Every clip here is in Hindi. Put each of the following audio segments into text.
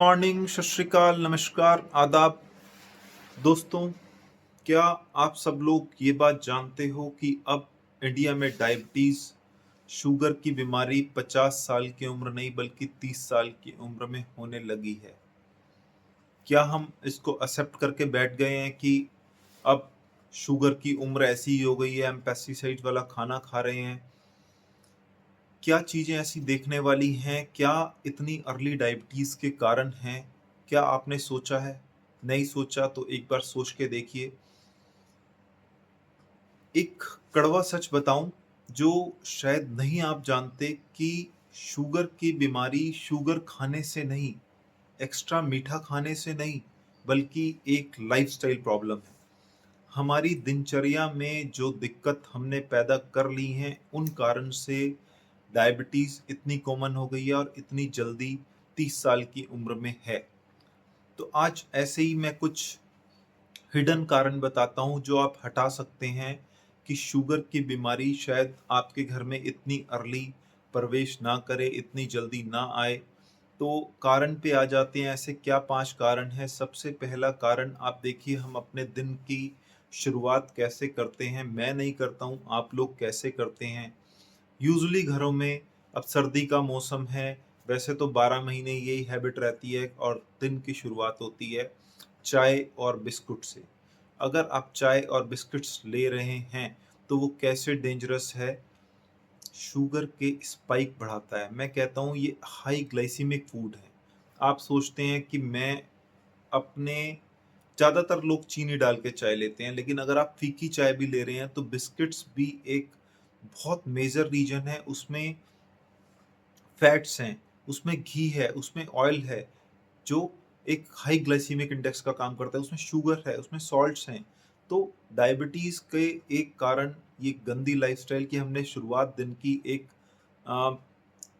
मॉर्निंग, सत श्री अकाल, नमस्कार, आदाब। दोस्तों, क्या आप सब लोग ये बात जानते हो कि अब इंडिया में डायबिटीज, शुगर की बीमारी 50 साल की उम्र नहीं बल्कि 30 साल की उम्र में होने लगी है। क्या हम इसको एक्सेप्ट करके बैठ गए हैं कि अब शुगर की उम्र ऐसी ही हो गई है, हम पेस्टिसाइड वाला खाना खा रहे हैं? क्या चीज़ें ऐसी देखने वाली हैं? क्या इतनी अर्ली डायबिटीज़ के कारण हैं? क्या आपने सोचा है? नहीं सोचा तो एक बार सोच के देखिए। एक कड़वा सच बताऊं, जो शायद नहीं आप जानते, कि शुगर की बीमारी शुगर खाने से नहीं, एक्स्ट्रा मीठा खाने से नहीं, बल्कि एक लाइफस्टाइल प्रॉब्लम है। हमारी दिनचर्या में जो दिक्कत हमने पैदा कर ली हैं, उन कारण से डायबिटीज इतनी कॉमन हो गई है और इतनी जल्दी 30 साल की उम्र में है। तो आज ऐसे ही मैं कुछ हिडन कारण बताता हूँ जो आप हटा सकते हैं कि शुगर की बीमारी शायद आपके घर में इतनी अर्ली प्रवेश ना करे, इतनी जल्दी ना आए। तो कारण पे आ जाते हैं। ऐसे क्या 5 कारण हैं। सबसे पहला कारण आप देखिए, हम अपने दिन की शुरुआत कैसे करते हैं। मैं नहीं करता हूँ, आप लोग कैसे करते हैं। यूजुअली घरों में, अब सर्दी का मौसम है, वैसे तो 12 महीने यही हैबिट रहती है और दिन की शुरुआत होती है चाय और बिस्कुट से। अगर आप चाय और बिस्किट्स ले रहे हैं तो वो कैसे डेंजरस है, शुगर के स्पाइक बढ़ाता है। मैं कहता हूँ ये हाई ग्लाइसीमिक फूड है। आप सोचते हैं कि मैं अपने, ज़्यादातर लोग चीनी डाल के चाय लेते हैं, लेकिन अगर आप फीकी चाय भी ले रहे हैं तो बिस्किट्स भी एक बहुत मेजर रीजन है। उसमें फैट्स हैं, उसमें घी है, उसमें ऑयल है, जो एक हाई ग्लाइसीमिक इंडेक्स का काम करता है। उसमें शुगर है, उसमें सॉल्ट्स हैं। तो डायबिटीज के एक कारण ये गंदी लाइफस्टाइल की हमने शुरुआत दिन की एक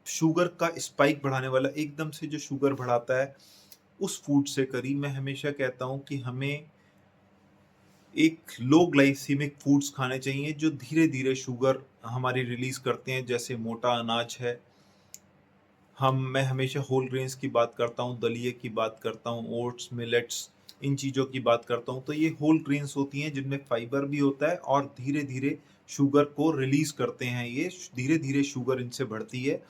शुगर का स्पाइक बढ़ाने वाला, एकदम से जो शुगर बढ़ाता है, उस फूड से करी। मैं हमेशा कहता हूँ कि हमें एक लो ग्लाइसीमिक फूड्स खाने चाहिए जो धीरे धीरे शुगर हमारी रिलीज करते हैं, जैसे मोटा अनाज है। मैं हमेशा होल ग्रेन्स की बात करता हूँ, दलिए की बात करता हूँ, ओट्स, मिलेट्स, इन चीज़ों की बात करता हूँ। तो ये होल ग्रेन्स होती हैं जिनमें फाइबर भी होता है और धीरे धीरे शुगर को रिलीज करते हैं। ये धीरे धीरे शुगर इनसे बढ़ती है,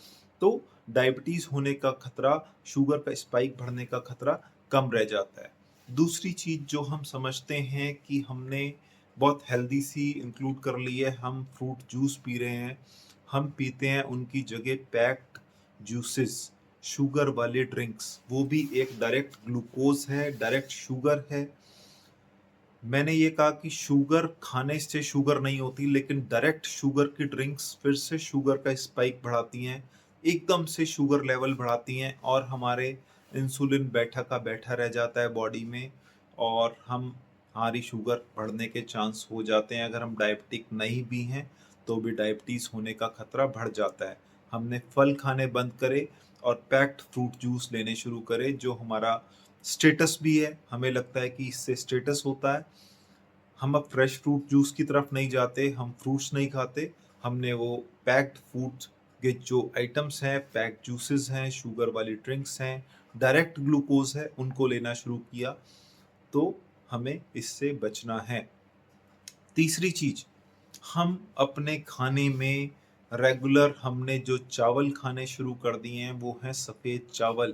तो डायबिटीज होने का खतरा, शुगर का स्पाइक बढ़ने का खतरा कम रह जाता है। दूसरी चीज़ जो हम समझते हैं कि हमने बहुत हेल्दी सी इंक्लूड कर ली है, हम फ्रूट जूस पी रहे हैं। हम पीते हैं उनकी जगह पैक्ड जूसेस, शुगर वाले ड्रिंक्स। वो भी एक डायरेक्ट ग्लूकोज है, डायरेक्ट शुगर है। मैंने ये कहा कि शुगर खाने से शुगर नहीं होती, लेकिन डायरेक्ट शुगर की ड्रिंक्स फिर से शुगर का स्पाइक बढ़ाती हैं, एकदम से शुगर लेवल बढ़ाती हैं और हमारे इंसुलिन बैठा का बैठा रह जाता है बॉडी में, और हमारी शुगर बढ़ने के चांस हो जाते हैं। अगर हम डायबिटिक नहीं भी हैं तो भी डायबिटीज़ होने का खतरा बढ़ जाता है। हमने फल खाने बंद करे और पैक्ड फ्रूट जूस लेने शुरू करे, जो हमारा स्टेटस भी है। हमें लगता है कि इससे स्टेटस होता है। हम अब फ्रेश फ्रूट जूस की तरफ नहीं जाते, हम फ्रूट्स नहीं खाते। हमने वो पैक्ड फूड के जो आइटम्स हैं, पैक्ड जूसेस हैं, शुगर वाली ड्रिंक्स हैं, डायरेक्ट ग्लूकोज है, उनको लेना शुरू किया। तो हमें इससे बचना है। तीसरी चीज, हम अपने खाने में रेगुलर हमने जो चावल खाने शुरू कर दिए हैं वो हैं सफ़ेद चावल,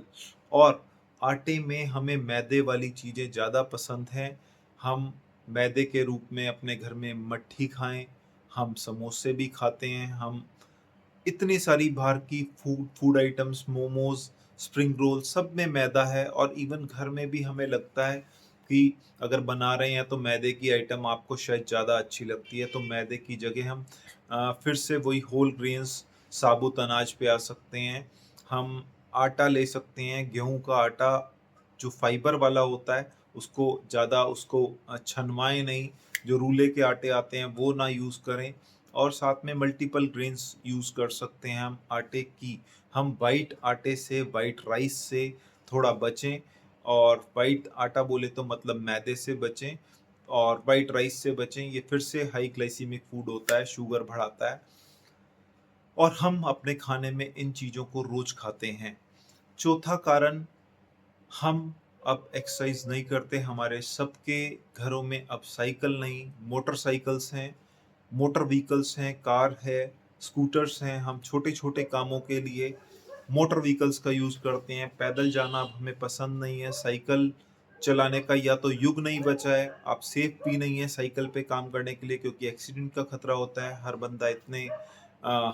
और आटे में हमें मैदे वाली चीज़ें ज़्यादा पसंद हैं। हम मैदे के रूप में अपने घर में मट्ठी खाएं, हम समोसे भी खाते हैं, हम इतनी सारी बाहर की food items, momos, spring roll, सब में मैदा है। और इवन घर में भी हमें लगता है कि अगर बना रहे हैं तो मैदे की आइटम आपको शायद ज़्यादा अच्छी लगती है, तो मैदे की जगह हम फिर से वही होल ग्रेन्स, साबुत अनाज पे आ सकते हैं। हम आटा ले सकते हैं, गेहूं का आटा, जो फाइबर वाला होता है, उसको ज़्यादा उसको छनवाएं नहीं। जो रूले के आटे आते हैं वो ना यूज़ करें। और साथ में मल्टीपल ग्रेन्स यूज़ कर सकते हैं हम आटे की। हम वाइट आटे से, वाइट राइस से थोड़ा बचें। और वाइट आटा बोले तो मतलब मैदे से बचें, और वाइट राइस से बचें। ये फिर से हाई ग्लाइसीमिक फूड होता है, शुगर बढ़ाता है। और हम अपने खाने में इन चीज़ों को रोज खाते हैं। चौथा कारण, हम अब एक्सरसाइज नहीं करते, हमारे सबके घरों में अब साइकिल नहीं, मोटरसाइकिल्स हैं, मोटर व्हीकल्स हैं, कार है, स्कूटर्स हैं। हम छोटे छोटे कामों के लिए मोटर व्हीकल्स का यूज़ करते हैं। पैदल जाना अब हमें पसंद नहीं है। साइकिल चलाने का या तो युग नहीं बचा है, आप सेफ भी नहीं है साइकिल पे काम करने के लिए, क्योंकि एक्सीडेंट का खतरा होता है। हर बंदा इतने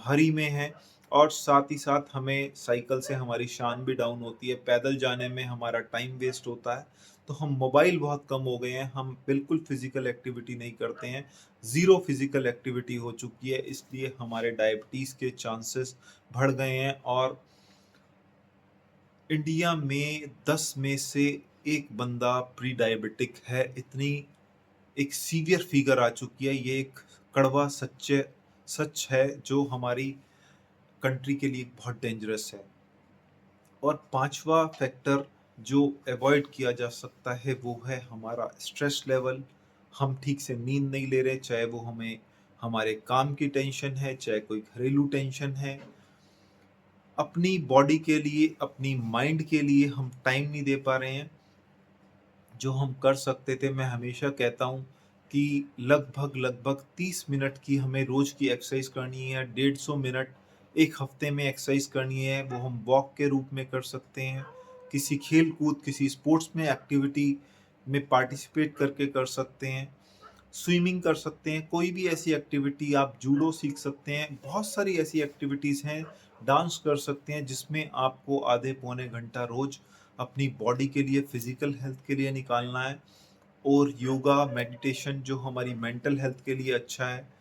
हरी में है, और साथ ही साथ हमें साइकिल से हमारी शान भी डाउन होती है। पैदल जाने में हमारा टाइम वेस्ट होता है। तो हम मोबाइल बहुत कम हो गए हैं, हम बिल्कुल फिजिकल एक्टिविटी नहीं करते हैं। ज़ीरो फिजिकल एक्टिविटी हो चुकी है, इसलिए हमारे डायबिटीज़ के चांसेस बढ़ गए हैं। और इंडिया में 10 में से एक बंदा प्री डायबिटिक है। इतनी एक सीवियर फिगर आ चुकी है। ये एक कड़वा सच है जो हमारी कंट्री के लिए बहुत डेंजरस है। और पांचवा फैक्टर जो अवॉइड किया जा सकता है वो है हमारा स्ट्रेस लेवल। हम ठीक से नींद नहीं ले रहे, चाहे वो हमें हमारे काम की टेंशन है, चाहे कोई घरेलू टेंशन है। अपनी बॉडी के लिए, अपनी माइंड के लिए हम टाइम नहीं दे पा रहे हैं जो हम कर सकते थे। मैं हमेशा कहता हूँ कि लगभग लगभग 30 मिनट की हमें रोज की एक्सरसाइज करनी है। 150 मिनट एक हफ्ते में एक्सरसाइज करनी है, वो हम वॉक के रूप में कर सकते हैं, किसी खेल कूद, किसी स्पोर्ट्स में एक्टिविटी में पार्टिसिपेट करके कर सकते हैं, स्विमिंग कर सकते हैं, कोई भी ऐसी एक्टिविटी, आप जूडो सीख सकते हैं। बहुत सारी ऐसी एक्टिविटीज़ हैं, डांस कर सकते हैं, जिसमें आपको आधे पौने घंटा रोज अपनी बॉडी के लिए, फिजिकल हेल्थ के लिए निकालना है। और योगा, मेडिटेशन जो हमारी मेंटल हेल्थ के लिए अच्छा है।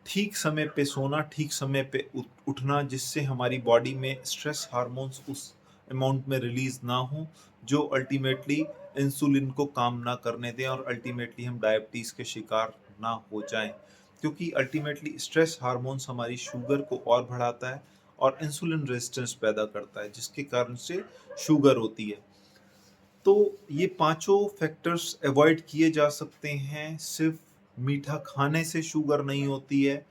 ठीक समय पे सोना, ठीक समय पे उठना, जिससे हमारी बॉडी में स्ट्रेस हार्मोन्स उस अमाउंट में रिलीज ना हो जो अल्टीमेटली इंसुलिन को काम ना करने दें, और अल्टीमेटली हम डायबिटीज़ के शिकार ना हो जाएं। क्योंकि अल्टीमेटली स्ट्रेस हार्मोन्स हमारी शुगर को और बढ़ाता है और इंसुलिन रेजिस्टेंस पैदा करता है, जिसके कारण से शुगर होती है। तो ये पांचों फैक्टर्स अवॉइड किए जा सकते हैं। सिर्फ मीठा खाने से शुगर नहीं होती है,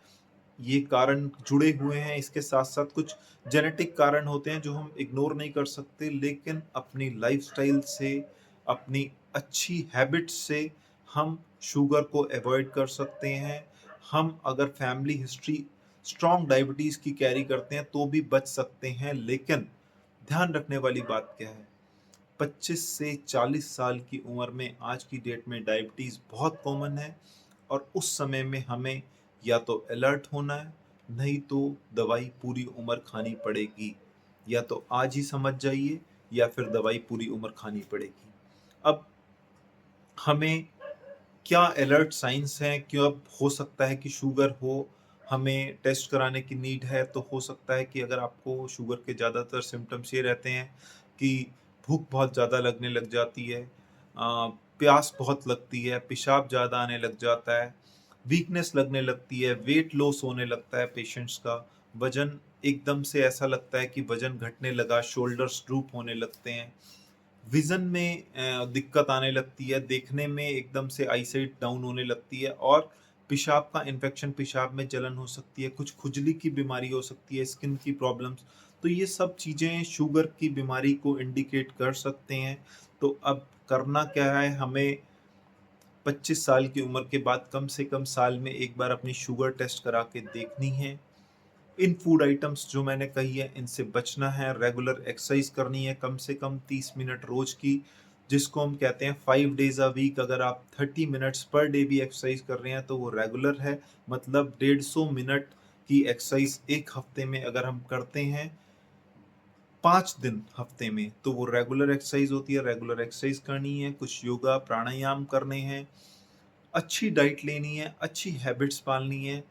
ये कारण जुड़े हुए हैं। इसके साथ साथ कुछ जेनेटिक कारण होते हैं जो हम इग्नोर नहीं कर सकते, लेकिन अपनी लाइफस्टाइल से, अपनी अच्छी हैबिट्स से हम शुगर को अवॉइड कर सकते हैं। हम अगर फैमिली हिस्ट्री स्ट्रॉन्ग डायबिटीज़ की कैरी करते हैं तो भी बच सकते हैं। लेकिन ध्यान रखने वाली बात क्या है, 25 से 40 साल की उम्र में आज की डेट में डायबिटीज़ बहुत कॉमन है, और उस समय में हमें या तो अलर्ट होना है, नहीं तो दवाई पूरी उम्र खानी पड़ेगी। या तो आज ही समझ जाइए, या फिर दवाई पूरी उम्र खानी पड़ेगी। अब हमें क्या अलर्ट साइंस हैं, क्यों अब हो सकता है कि शुगर हो, हमें टेस्ट कराने की नीड है। तो हो सकता है कि अगर आपको शुगर के ज़्यादातर सिम्टम्स ये रहते हैं कि भूख बहुत ज़्यादा लगने लग जाती है, प्यास बहुत लगती है, पेशाब ज़्यादा आने लग जाता है, वीकनेस लगने लगती है, वेट लॉस होने लगता है पेशेंट्स का, वजन एकदम से ऐसा लगता है कि वजन घटने लगा, शोल्डर्स ड्रूप होने लगते हैं, विजन में दिक्कत आने लगती है, देखने में एकदम से आईसाइट डाउन होने लगती है, और पेशाब का इन्फेक्शन, पेशाब में जलन हो सकती है, कुछ खुजली की बीमारी हो सकती है, स्किन की प्रॉब्लम्स। तो ये सब चीज़ें शुगर की बीमारी को इंडिकेट कर सकते हैं। तो अब करना क्या है, हमें 25 साल की उम्र के बाद कम से कम साल में एक बार अपनी शुगर टेस्ट करा के देखनी है। इन फूड आइटम्स जो मैंने कही है इनसे बचना है। रेगुलर एक्सरसाइज करनी है, कम से कम 30 मिनट रोज की, जिसको हम कहते हैं 5 डेज अ वीक। अगर आप 30 मिनट्स पर डे भी एक्सरसाइज कर रहे हैं तो वो रेगुलर है। मतलब 150 मिनट की एक्सरसाइज एक हफ्ते में अगर हम करते हैं, 5 दिन हफ्ते में, तो वो रेगुलर एक्सरसाइज होती है। रेगुलर एक्सरसाइज करनी है, कुछ योगा प्राणायाम करने हैं, अच्छी डाइट लेनी है, अच्छी हैबिट्स पालनी है,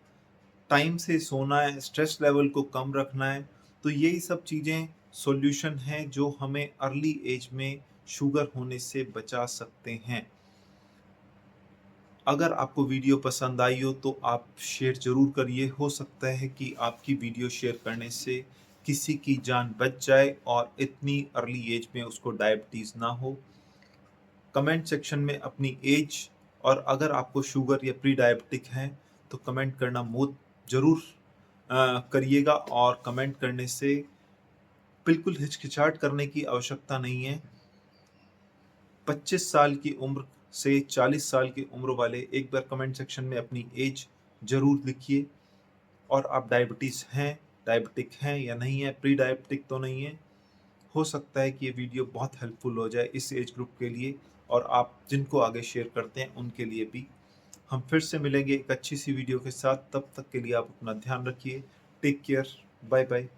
टाइम से सोना है, स्ट्रेस लेवल को कम रखना है। तो यही सब चीज़ें सॉल्यूशन हैं जो हमें अर्ली एज में शुगर होने से बचा सकते हैं। अगर आपको वीडियो पसंद आई हो तो आप शेयर ज़रूर करिए। हो सकता है कि आपकी वीडियो शेयर करने से किसी की जान बच जाए और इतनी अर्ली एज में उसको डायबिटीज़ ना हो। कमेंट सेक्शन में अपनी एज, और अगर आपको शुगर या प्री डायबिटिक है तो कमेंट करना मत ज़रूर करिएगा। और कमेंट करने से बिल्कुल हिचकिचाहट करने की आवश्यकता नहीं है। 25 साल की उम्र से 40 साल की उम्र वाले एक बार कमेंट सेक्शन में अपनी एज ज़रूर लिखिए, और आप डायबिटिक हैं या नहीं है, प्री डायबिटिक तो नहीं है। हो सकता है कि ये वीडियो बहुत हेल्पफुल हो जाए इस एज ग्रुप के लिए, और आप जिनको आगे शेयर करते हैं उनके लिए भी। हम फिर से मिलेंगे एक अच्छी सी वीडियो के साथ, तब तक के लिए आप अपना ध्यान रखिए। Take care, bye bye.